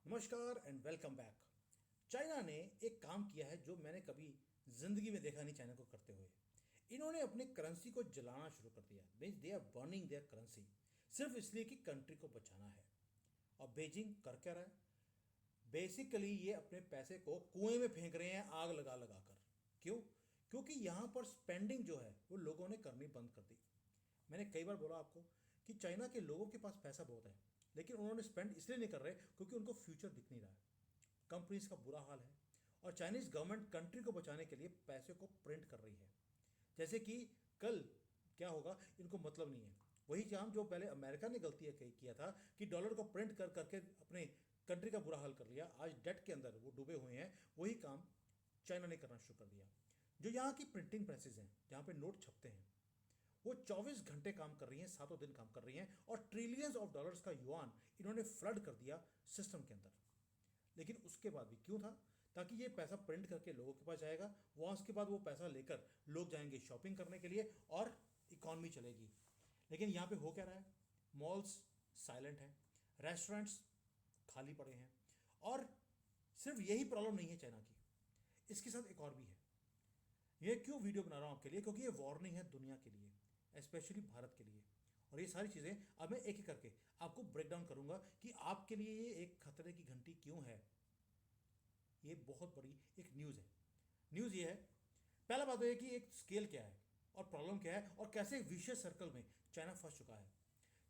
नमस्कार and welcome back. China ने एक काम किया है जो मैंने कभी जिंदगी में देखा नहीं चाइना को करते हुए। इन्होंने अपनी करेंसी को जलाना शुरू कर दिया। Means they are burning their currency सिर्फ इसलिए कि कंट्री को बचाना है। और बीजिंग कर क्या रहा है? बेसिकली ये अपने पैसे को कुएं में फेंक रहे हैं आग लगा लगा कर। क्यों? क्योंकि यहां पर स्पेंडिंग जो है वो लोगों ने करनी बंद कर दी। मैंने कई बार बोला आपको कि चाइना के लोगों के पास पैसा बहुत है, लेकिन उन्होंने स्पेंड इसलिए नहीं कर रहे क्योंकि उनको फ्यूचर दिख नहीं रहा है। कंपनीज का बुरा हाल है और चाइनीज गवर्नमेंट कंट्री को बचाने के लिए पैसे को प्रिंट कर रही है। जैसे कि कल क्या होगा इनको मतलब नहीं है। वही काम जो पहले अमेरिका ने गलती किया था कि डॉलर को प्रिंट कर करके अपने कंट्री का बुरा हाल कर लिया, आज डेट के अंदर वो डूबे हुए हैं। वही काम चाइना ने करना शुरू कर दिया। जो यहाँ की प्रिंटिंग प्रेसेस हैं जहाँ पे नोट छपते हैं वो 24 घंटे काम कर रही हैं, सातों दिन काम कर रही हैं और ट्रिलियंस ऑफ डॉलर्स का युआन इन्होंने फ्लड कर दिया सिस्टम के अंदर। लेकिन उसके बाद भी क्यों था? ताकि ये पैसा प्रिंट करके लोगों के पास जाएगा, वहाँ उसके बाद वो पैसा लेकर लोग जाएंगे शॉपिंग करने के लिए और इकॉनमी चलेगी। लेकिन यहाँ पे हो क्या रहा है? मॉल्स साइलेंट हैं, रेस्टोरेंट्स खाली पड़े हैं। और सिर्फ यही प्रॉब्लम नहीं है चाइना की, इसके साथ एक और भी है। ये क्यों वीडियो बना रहा हूँ आपके लिए? क्योंकि ये वार्निंग है दुनिया के लिए, स्पेशली भारत के लिए। और ये सारी चीज़ें अब मैं एक एक करके आपको ब्रेक डाउन करूंगा कि आपके लिए ये एक खतरे की घंटी क्यों है। ये बहुत बड़ी एक न्यूज़ है। न्यूज़ ये है, पहला बात तो ये कि एक स्केल क्या है और प्रॉब्लम क्या है और कैसे विशेष सर्कल में चाइना फंस चुका है।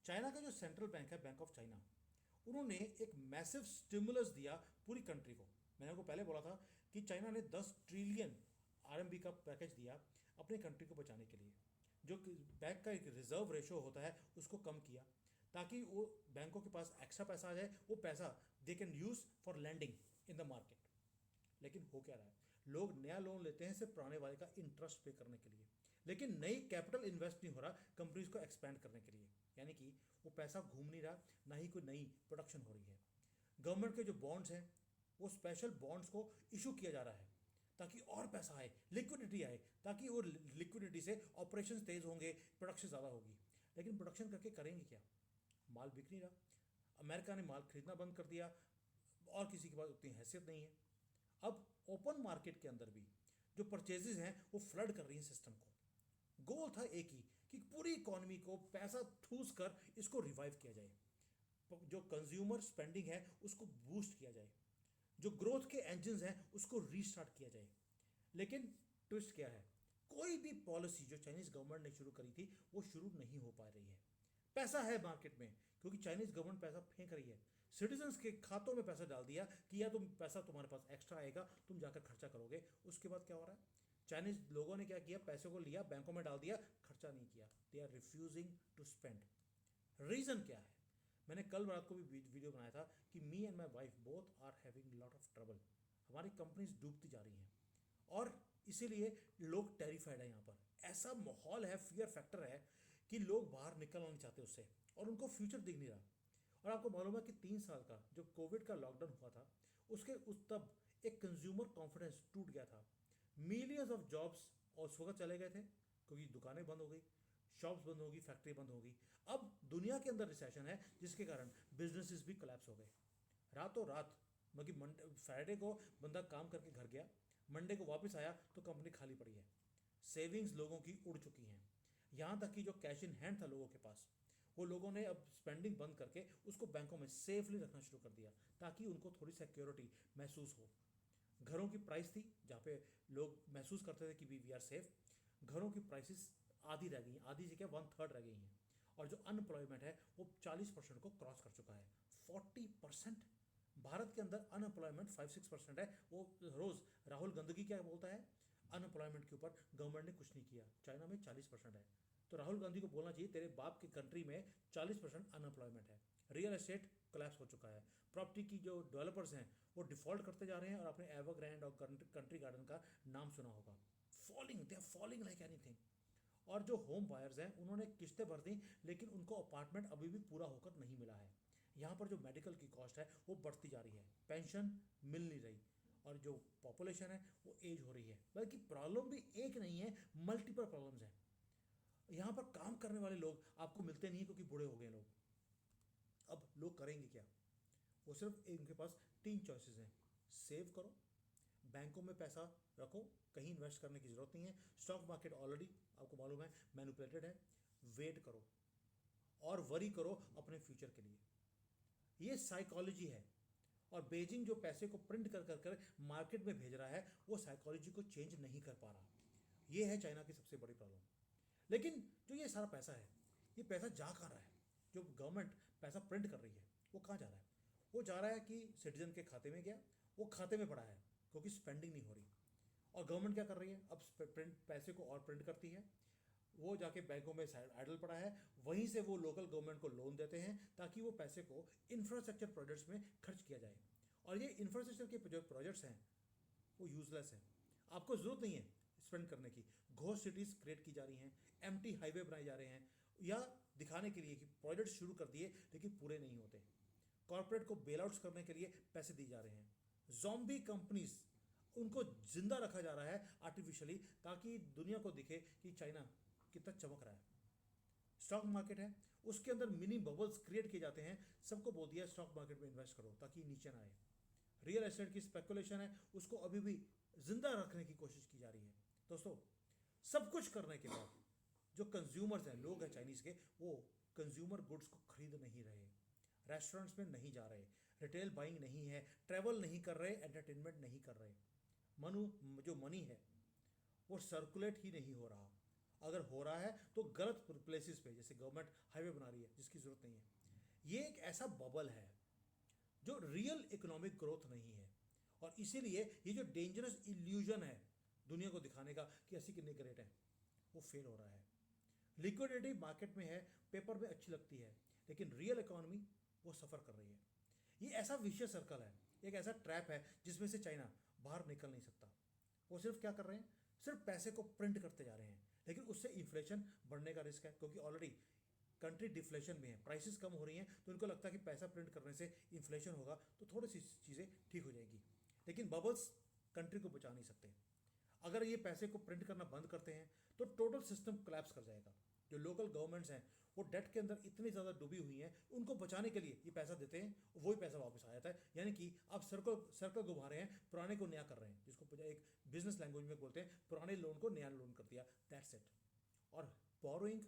चाइना का जो सेंट्रल बैंक है, बैंक ऑफ चाइना, उन्होंने एक मैसिव स्टिमुलस दिया पूरी कंट्री को। मैंने आपको पहले बोला था कि चाइना ने 10 ट्रिलियन आरएमबी का पैकेज दिया अपने कंट्री को बचाने के लिए। जो बैंक का एक रिजर्व रेशो होता है उसको कम किया ताकि वो बैंकों के पास एक्स्ट्रा पैसा आ जाए, वो पैसा they can use for landing in the market. लेकिन हो क्या रहा है? लोग नया लोन लेते हैं सिर्फ पुराने वाले का इंटरेस्ट पे करने के लिए, लेकिन नई कैपिटल इन्वेस्ट नहीं हो रहा कंपनीज को एक्सपैंड करने के लिए। यानी कि वो पैसा घूम नहीं रहा, ना ही कोई नई प्रोडक्शन हो रही है। गवर्नमेंट के जो बॉन्ड्स हैं वो स्पेशल बॉन्ड्स को इशू किया जा रहा है ताकि और पैसा आए, लिक्विडिटी आए, ताकि वो लिक्विडिटी से ऑपरेशन तेज होंगे, प्रोडक्शन ज़्यादा होगी। लेकिन प्रोडक्शन करके करेंगे क्या? माल बिक नहीं रहा। अमेरिका ने माल खरीदना बंद कर दिया और किसी के पास उतनी हैसियत नहीं है। अब ओपन मार्केट के अंदर भी जो परचेजेज हैं वो फ्लड कर रही हैं सिस्टम को। गोल था एक ही कि पूरी इकोनॉमी को पैसा ठूस कर इसको रिवाइव किया जाए, जो कंज्यूमर स्पेंडिंग है उसको बूस्ट किया जाए, जो ग्रोथ के इंजन हैं उसको रीस्टार्ट किया जाए। लेकिन ट्विस्ट क्या है? कोई भी पॉलिसी जो चाइनीज गवर्नमेंट ने शुरू करी थी वो शुरू नहीं हो पा रही है। पैसा है मार्केट में क्योंकि चाइनीज गवर्नमेंट पैसा फेंक रही है, सिटीजन्स के खातों में पैसा डाल दिया कि या तुम पैसा तुम्हारे पास एक्स्ट्रा आएगा, तुम जाकर खर्चा करोगे। उसके बाद क्या हो रहा है? चाइनीज लोगों ने क्या किया? पैसे को लिया, बैंकों में डाल दिया, खर्चा नहीं किया। They are refusing to spend. Reason क्या है? मैंने कल रात को भी वीडियो बनाया था कि me and my wife both are having lot of trouble. हमारी कंपनीज डूबती जा रही हैं और इसीलिए लोग टेरिफाइड है। यहाँ पर ऐसा माहौल है, फियर फैक्टर है कि लोग बाहर निकलना नहीं चाहते उससे और उनको फ्यूचर दिख नहीं रहा। और आपको मालूम है कि 3 साल का जो कोविड का लॉकडाउन हुआ था उसके उस तब एक कंज्यूमर कॉन्फिडेंस टूट गया था। मिलियंस ऑफ जॉब्स और उस वक्त चले गए थे क्योंकि दुकानें बंद हो गई, शॉप्स बंद होगी, फैक्ट्री बंद होगी। अब दुनिया के अंदर रिसेशन है जिसके कारण बिजनेसेस भी कोलैप्स हो गए रातों रात। मतलब मंडे फ्राइडे को बंदा काम करके घर गया, मंडे को वापस आया तो कंपनी खाली पड़ी है। सेविंग्स लोगों की उड़ चुकी हैं। यहाँ तक कि जो कैश इन हैंड था लोगों के पास, वो लोगों ने अब स्पेंडिंग बंद करके उसको बैंकों में सेफली रखना शुरू कर दिया ताकि उनको थोड़ी सिक्योरिटी महसूस हो। घरों की प्राइस थी जहाँ पे लोग महसूस करते थे कि वी आर सेफ, घरों की प्राइसेस आधी रह गई हैं, आधी से क्या 1/3 रह गई हैं। और जो अनएम्प्लॉयमेंट है वो 40% को क्रॉस कर चुका है। 40%! भारत के अंदर अनएम्प्लॉयमेंट 5-6% है। वो रोज राहुल गांधी क्या बोलता है? अनएम्प्लॉयमेंट के ऊपर गवर्नमेंट ने कुछ नहीं किया। चाइना में 40% है। तो राहुल गांधी को बोलना चाहिए तेरे बाप की कंट्री में 40% अनएम्प्लॉयमेंट है। रियल एस्टेट कोलैप्स हो चुका है। प्रॉपर्टी की जो डेवलपर्स हैं वो डिफॉल्ट करते जा रहे हैं और अपने एवरग्रैंड और कंट्री गार्डन का नाम सुना होगा। Falling, they are falling like anything. और जो होम बायर्स हैं उन्होंने किस्तें भर दी लेकिन उनको अपार्टमेंट अभी भी पूरा होकर नहीं मिला है। यहाँ पर जो मेडिकल की कॉस्ट है वो बढ़ती जा रही है, पेंशन मिल नहीं रही और जो पॉपुलेशन है वो एज हो रही है। बल्कि प्रॉब्लम भी एक नहीं है, मल्टीपल प्रॉब्लम्स हैं। यहाँ पर काम करने वाले लोग आपको मिलते नहीं है क्योंकि बूढ़े हो गए लोग। अब लोग करेंगे क्या? वो सिर्फ उनके पास 3 चॉइसेस हैं। सेव करो, बैंकों में पैसा रखो, कहीं इन्वेस्ट करने की ज़रूरत नहीं है, स्टॉक मार्केट ऑलरेडी आपको मालूम है मैनिपुलेटेड है, वेट करो और वरी करो अपने फ्यूचर के लिए। ये साइकोलॉजी है। और बीजिंग जो पैसे को प्रिंट कर कर कर मार्केट में भेज रहा है वो साइकोलॉजी को चेंज नहीं कर पा रहा। ये है चाइना की सबसे बड़ी प्रॉब्लम। लेकिन जो ये सारा पैसा है, ये पैसा जा कहाँ रहा है? जो गवर्नमेंट पैसा प्रिंट कर रही है वो कहाँ जा रहा है? वो जा रहा है कि सिटीजन के खाते में गया, वो खाते में पड़ा है क्योंकि स्पेंडिंग नहीं हो रही। और गवर्नमेंट क्या कर रही है? अब प्रिंट पैसे को और प्रिंट करती है, वो जाके बैंकों में आइडल पड़ा है, वहीं से वो लोकल गवर्नमेंट को लोन देते हैं ताकि वो पैसे को इंफ्रास्ट्रक्चर प्रोजेक्ट्स में खर्च किया जाए। और ये इंफ्रास्ट्रक्चर के जो प्रोजेक्ट्स हैं वो यूजलेस हैं, आपको ज़रूरत नहीं है स्पेंड करने की। घोस्ट सिटीज़ क्रिएट की जा रही हैं, एम्प्टी हाईवे बनाए जा रहे हैं, या दिखाने के लिए कि प्रोजेक्ट शुरू कर दिए लेकिन पूरे नहीं होते। कॉर्पोरेट को बेल आउट्स करने के लिए पैसे दिए जा रहे हैं। जॉम्बी कंपनीज, उनको जिंदा रखा जा रहा है आर्टिफिशियली ताकि दुनिया को दिखे कि चाइना कितना चमक रहा है। स्टॉक मार्केट है, उसके अंदर मिनी बबल्स क्रिएट किए जाते हैं, सबको बोल दिया स्टॉक मार्केट में इन्वेस्ट करो ताकि नीचे ना आए। रियल एस्टेट की स्पेकुलेशन है, उसको अभी भी जिंदा रखने की कोशिश की जा रही है। दोस्तों, सब कुछ करने के बाद जो कंज्यूमर्स हैं, लोग हैं चाइनीज़ के, वो कंज्यूमर गुड्स को खरीद नहीं रहे, रेस्टोरेंट्स में नहीं जा रहे, रिटेल बाइंग नहीं है, ट्रैवल नहीं कर रहे, एंटरटेनमेंट नहीं कर रहे। जो मनी है वो सर्कुलेट ही नहीं हो रहा। अगर हो रहा है तो गलत प्लेसेस पे, जैसे गवर्नमेंट हाईवे बना रही है जिसकी ज़रूरत नहीं है। ये एक ऐसा बबल है जो रियल इकोनॉमिक ग्रोथ नहीं है। और इसीलिए ये जो डेंजरस इल्यूजन है दुनिया को दिखाने का कि ऐसी कितने ग्रेट हैं, वो फेल हो रहा है। लिक्विडिटी मार्केट में है, पेपर में अच्छी लगती है, लेकिन रियल इकोनॉमी वो सफ़र कर रही है। ये ऐसा विशियस सर्कल है, एक ऐसा ट्रैप है जिसमें से चाइना बाहर निकल नहीं सकता। वो सिर्फ क्या कर रहे हैं? सिर्फ पैसे को प्रिंट करते जा रहे हैं, लेकिन उससे इन्फ्लेशन बढ़ने का रिस्क है क्योंकि ऑलरेडी कंट्री डिफ्लेशन में है, प्राइसेस कम हो रही हैं, तो उनको लगता है कि पैसा प्रिंट करने से इन्फ्लेशन होगा तो थोड़ी सी चीज़ें ठीक हो जाएगी। लेकिन बबल्स कंट्री को बचा नहीं सकते। अगर ये पैसे को प्रिंट करना बंद करते हैं तो टोटल सिस्टम कोलैप्स कर जाएगा। जो लोकल गवर्नमेंट्स हैं वो डेट के अंदर इतनी ज़्यादा डूबी हुई हैं, उनको बचाने के लिए ये पैसा देते हैं, वही पैसा वापस आ जाता है। यानी कि आप सर्कल सर्कल घुमा रहे हैं, पुराने को नया कर रहे हैं, जिसको एक बिजनेस लैंग्वेज में बोलते हैं, पुराने लोन को नया लोन कर दिया, दैट्स इट। और बोरोइंग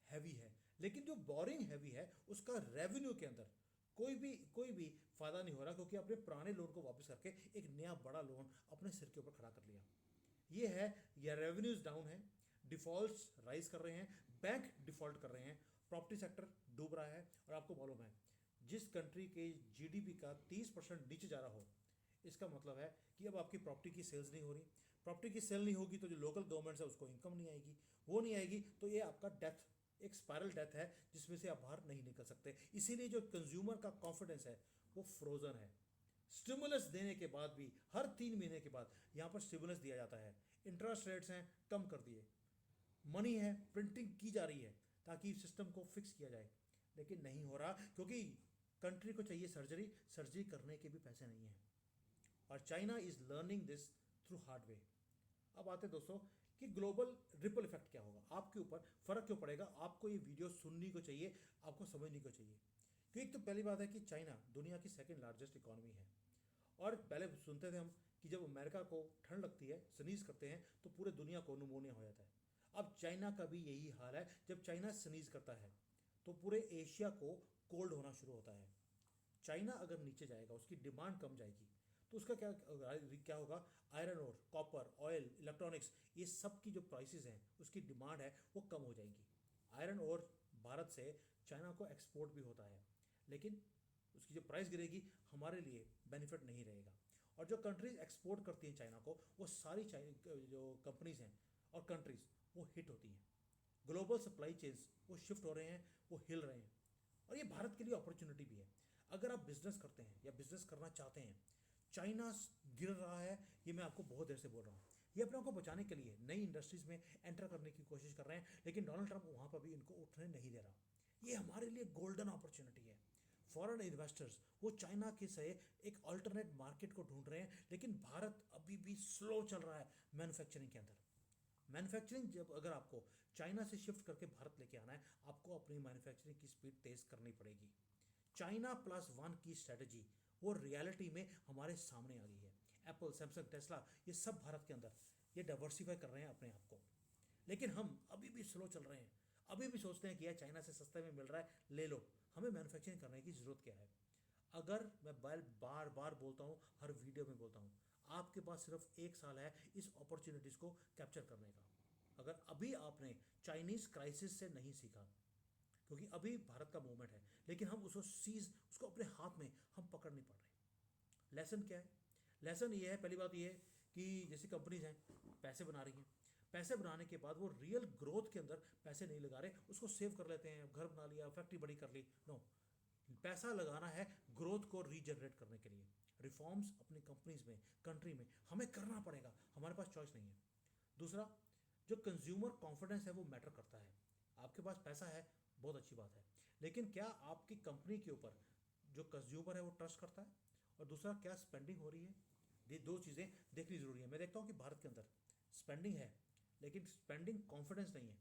हैवी है, लेकिन जो बोरिंग हैवी है उसका रेवेन्यू के अंदर कोई भी फ़ायदा नहीं हो रहा, क्योंकि आपने पुराने लोन को वापस करके एक नया बड़ा लोन अपने सिर के ऊपर खड़ा कर लिया। ये है, या रेवेन्यूज डाउन है, डिफ़ॉल्ट्स राइज कर रहे हैं, बैंक डिफ़ॉल्ट कर रहे हैं, प्रॉपर्टी सेक्टर डूब रहा है। और आपको मालूम है जिस कंट्री के जीडीपी का 30% नीचे जा रहा हो, इसका मतलब है कि अब आपकी प्रॉपर्टी की सेल्स नहीं हो रही। प्रॉपर्टी की सेल नहीं होगी तो जो लोकल गवर्नमेंट्स है उसको इनकम नहीं आएगी, वो नहीं आएगी तो ये आपका डेथ, एक स्पायरल डेथ है जिसमें से आप बाहर नहीं निकल सकते। इसीलिए जो कंज्यूमर का कॉन्फिडेंस है वो फ्रोजन है। स्टिमुलस देने के बाद भी हर 3 महीने के बाद यहाँ पर स्टिमुलस दिया जाता है, इंटरेस्ट रेट्स हैं कम कर दिए, मनी है प्रिंटिंग की जा रही है ताकि सिस्टम को फिक्स किया जाए, लेकिन नहीं हो रहा क्योंकि कंट्री को चाहिए सर्जरी करने के भी पैसे नहीं हैं। और China is learning this through hard way. अब आते हैं दोस्तों कि ग्लोबल रिपल इफेक्ट क्या होगा, आपके ऊपर फ़र्क क्यों पड़ेगा। आपको ये वीडियो सुननी को चाहिए, आपको समझनी को चाहिए। क्योंकि एक तो पहली बात है कि चाइना दुनिया की सेकंड लार्जेस्ट इकॉनमी है। और पहले सुनते थे हम कि जब अमेरिका को ठंड लगती है, स्नीज करते हैं, तो पूरे दुनिया को न्यूमोनिया हो जाता है। अब चाइना का भी यही हाल है, जब चाइना स्नीज करता है तो पूरे एशिया को कोल्ड होना शुरू होता है। चाइना अगर नीचे जाएगा, उसकी डिमांड कम जाएगी, तो उसका क्या होगा? Iron ore, copper, oil, electronics, ये सब की जो प्राइसेस हैं, उसकी डिमांड है वो कम हो जाएंगी। आयरन ओर भारत से चाइना को एक्सपोर्ट भी होता है, लेकिन उसकी जो प्राइस गिरेगी हमारे लिए बेनिफिट नहीं रहेगा। और जो कंट्रीज एक्सपोर्ट करती हैं चाइना को, वो सारी जो कंपनीज हैं और कंट्रीज वो हिट होती हैं। ग्लोबल सप्लाई चेन्स वो शिफ्ट हो रहे हैं, वो हिल रहे हैं। और ये भारत के लिए अपॉर्चुनिटी भी है। अगर आप बिजनेस करते हैं या बिजनेस करना चाहते हैं, चाइना गिर रहा है, ये मैं आपको बहुत देर से बोल रहा हूँ। ये अपने आप को बचाने के लिए नई इंडस्ट्रीज में एंटर करने की कोशिश कर रहे हैं, लेकिन डोनाल्ड ट्रंप वहाँ पर भी इनको उठने नहीं दे रहा। ये हमारे लिए गोल्डन अपॉर्चुनिटी है। फॉरेन इन्वेस्टर्स वो चाइना के से एक अल्टरनेट मार्केट को ढूंढ रहे हैं, लेकिन भारत अभी भी स्लो चल रहा है मैन्युफैक्चरिंग के अंदर। मैन्युफैक्चरिंग जब अगर आपको चाइना से शिफ्ट करके भारत लेके आना है, आपको अपनी मैन्युफैक्चरिंग की स्पीड तेज़ करनी पड़ेगी। चाइना +1 की स्ट्रैटेजी वो रियलिटी में हमारे सामने आ गई है। एप्पल, सैमसंग, टेस्ला, ये सब भारत के अंदर ये डाइवर्सिफाई कर रहे हैं अपने आप को। लेकिन हम अभी भी स्लो चल रहे हैं, अभी भी सोचते हैं कि यार चाइना से सस्ते में मिल रहा है ले लो। हमें मैन्युफैक्चरिंग करने की ज़रूरत क्या है? अगर मैं बार बार बोलता हूँ, हर वीडियो में बोलता हूँ, आपके पास सिर्फ 1 साल है इस अपॉर्चुनिटीज़ को कैप्चर करने का। अगर अभी आपने चाइनीज़ क्राइसिस से नहीं सीखा, क्योंकि अभी भारत का मूवमेंट है, लेकिन हम उसको अपने हाथ में हम पकड़ नहीं पा रहे। लेसन क्या है? लेसन ये है, पहली बात ये है कि जैसे कंपनीज हैं पैसे बना रही हैं, पैसे बनाने के बाद वो रियल ग्रोथ के अंदर पैसे नहीं लगा रहे, उसको सेव कर लेते हैं, घर बना लिया, फैक्ट्री बड़ी कर ली। नो, पैसा लगाना है ग्रोथ को रीजनरेट करने के लिए। रिफॉर्म्स अपनी कंपनीज में, कंट्री में हमें करना पड़ेगा, हमारे पास चॉइस नहीं है। दूसरा, जो कंज्यूमर कॉन्फिडेंस है वो मैटर करता है। आपके पास पैसा है, बहुत अच्छी बात है, लेकिन क्या आपकी कंपनी के ऊपर जो कंज्यूमर है वो ट्रस्ट करता है? और दूसरा, क्या स्पेंडिंग हो रही है? ये दो चीज़ें देखनी ज़रूरी है। मैं देखता हूँ कि भारत के अंदर स्पेंडिंग है, लेकिन स्पेंडिंग कॉन्फिडेंस नहीं है।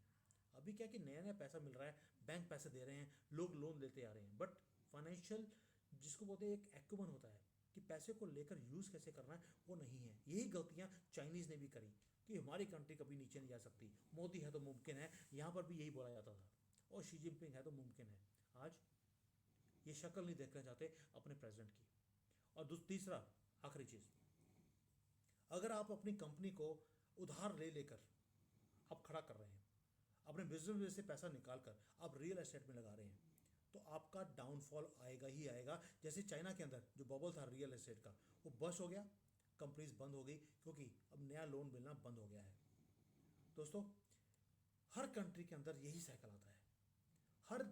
अभी क्या कि नया नया पैसा मिल रहा है, बैंक पैसे दे रहे हैं, लोग लोन लेते आ रहे हैं, बट फाइनेंशियल जिसको बोलते हैं एक एक्यूमन होता है कि पैसे को लेकर यूज़ कैसे करना है, वो नहीं है। यही गलतियाँ चाइनीज़ ने भी करी कि हमारी कंट्री कभी नीचे नहीं जा सकती, मोदी है तो मुमकिन है, यहाँ पर भी यही बोला जाता था, और शी जिनपिंग है तो मुमकिन है। आज ये शक्ल नहीं देखना चाहते अपने प्रेसिडेंट की। और तीसरा, आखिरी चीज़, अगर आप अपनी कंपनी को उधार ले लेकर आप खड़ा कर रहे हैं, अपने बिजनेस में से पैसा निकाल कर आप रियल एस्टेट में लगा रहे हैं, तो आपका डाउनफॉल आएगा ही आएगा। जैसे चाइना के अंदर जो बबल था रियल एस्टेट का, वो बस्ट हो गया, कंपनीज बंद हो गई, क्योंकि अब नया लोन मिलना बंद हो गया है। दोस्तों, हर कंट्री के अंदर यही साइकिल आता है, हर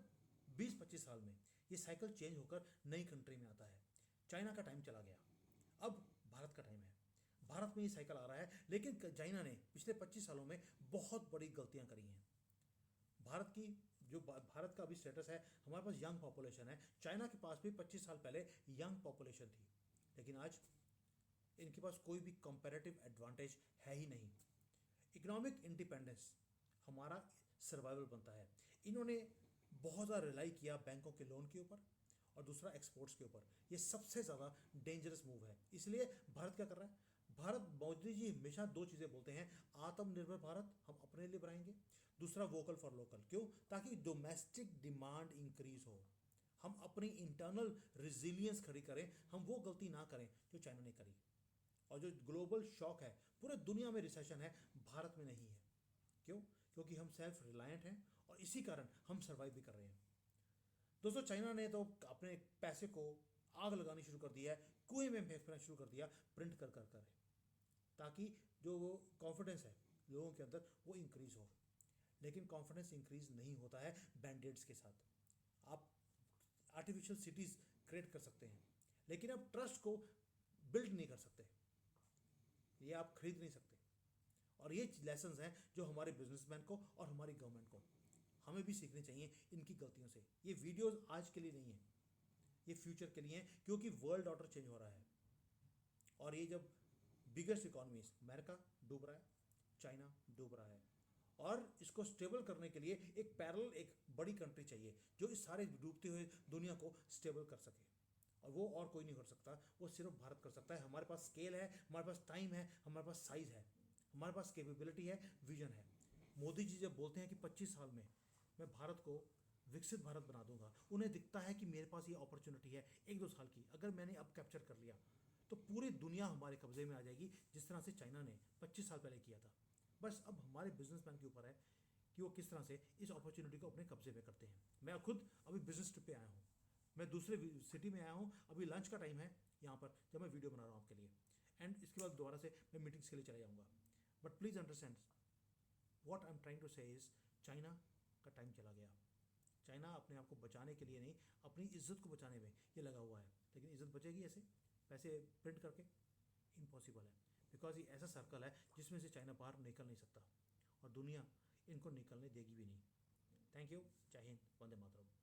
20-25 साल में ये साइकिल चेंज होकर नई कंट्री में आता है। चाइना का टाइम चला गया, अब भारत का टाइम है। भारत में ये साइकिल आ रहा है, लेकिन चाइना ने पिछले 25 सालों में बहुत बड़ी गलतियां करी हैं। भारत की जो भारत का अभी स्टेटस है, हमारे पास यंग पॉपुलेशन है, चाइना के पास भी 25 साल पहले यंग पॉपुलेशन थी, लेकिन आज इनके पास कोई भी कंपैरेटिव एडवांटेज है ही नहीं। इकोनॉमिक इंडिपेंडेंस हमारा सर्वाइवल बनता है। इन्होंने बहुत ज़्यादा रिलाई किया बैंकों के लोन के ऊपर, और दूसरा एक्सपोर्ट्स के ऊपर। ये सबसे ज़्यादा डेंजरस मूव है। इसलिए भारत क्या कर रहा है? भारत, मोदी जी हमेशा दो चीज़ें बोलते हैं, आत्मनिर्भर भारत हम अपने लिए बनाएंगे, दूसरा वोकल फॉर लोकल। क्यों? ताकि डोमेस्टिक डिमांड इंक्रीज हो, हम अपनी इंटरनल रिजिलियंस खड़ी करें, हम वो गलती ना करें जो चाइना ने करी। और जो ग्लोबल शॉक है, पूरे दुनिया में रिसेशन है, भारत में नहीं है। क्यों? क्योंकि हम सेल्फ रिलायंट हैं, और इसी कारण हम सर्वाइव भी कर रहे हैं। दोस्तों, चाइना ने तो अपने पैसे को आग लगानी शुरू कर दिया है, कुएं में फेंकना शुरू कर दिया, प्रिंट कर कर कर, ताकि जो वो कॉन्फिडेंस है लोगों के अंदर वो इंक्रीज हो। लेकिन कॉन्फिडेंस इंक्रीज नहीं होता है बैंडेड्स के साथ। आप आर्टिफिशियल सिटीज़ क्रिएट कर सकते हैं, लेकिन आप ट्रस्ट को बिल्ड नहीं कर सकते, ये आप खरीद नहीं सकते। और ये लेसन्स हैं जो हमारे बिजनेसमैन को और हमारी गवर्नमेंट को हमें भी सीखने चाहिए इनकी गलतियों से। ये वीडियोस आज के लिए नहीं है, ये फ्यूचर के लिए हैं, क्योंकि वर्ल्ड ऑर्डर चेंज हो रहा है। और ये जब बिगेस्ट इकोनॉमीज, अमेरिका डूब रहा है, चाइना डूब रहा है, और इसको स्टेबल करने के लिए एक पैरेलल, एक बड़ी कंट्री चाहिए जो इस सारे डूबते हुए दुनिया को स्टेबल कर सके। और वो और कोई नहीं कर सकता, वो सिर्फ भारत कर सकता है। हमारे पास स्केल है, हमारे पास टाइम है, हमारे पास साइज है, हमारे पास कैपेबिलिटी है, विजन है। मोदी जी जब बोलते हैं कि 25 साल में मैं भारत को विकसित भारत बना दूंगा, उन्हें दिखता है कि मेरे पास ये अपॉर्चुनिटी है 1-2 साल की, अगर मैंने अब कैप्चर कर लिया तो पूरी दुनिया हमारे कब्जे में आ जाएगी, जिस तरह से चाइना ने 25 साल पहले किया था। बस अब हमारे बिजनेसमैन के ऊपर है कि वो किस तरह से इस अपॉर्चुनिटी को अपने कब्जे में करते हैं। मैं खुद अभी बिजनेस ट्रिप पे आया हूँ, मैं दूसरे सिटी में आया हूँ, अभी लंच का टाइम है यहाँ पर जब मैं वीडियो बना रहा हूँ आपके लिए, एंड इसके बाद दोबारा से मैं मीटिंग्स के लिए चला जाऊँगा। But please understand what I am trying to say is, China का टाइम चला गया। चाइना अपने आप को बचाने के लिए नहीं, अपनी इज्जत को बचाने में ये लगा हुआ है। लेकिन इज्जत बचेगी ऐसे पैसे प्रिंट करके? इम्पॉसिबल है, बिकॉज ये ऐसा सर्कल है जिसमें से चाइना बाहर निकल नहीं सकता, और दुनिया इनको निकलने देगी भी नहीं। Thank you. जय हिंद, वंदे मातरम।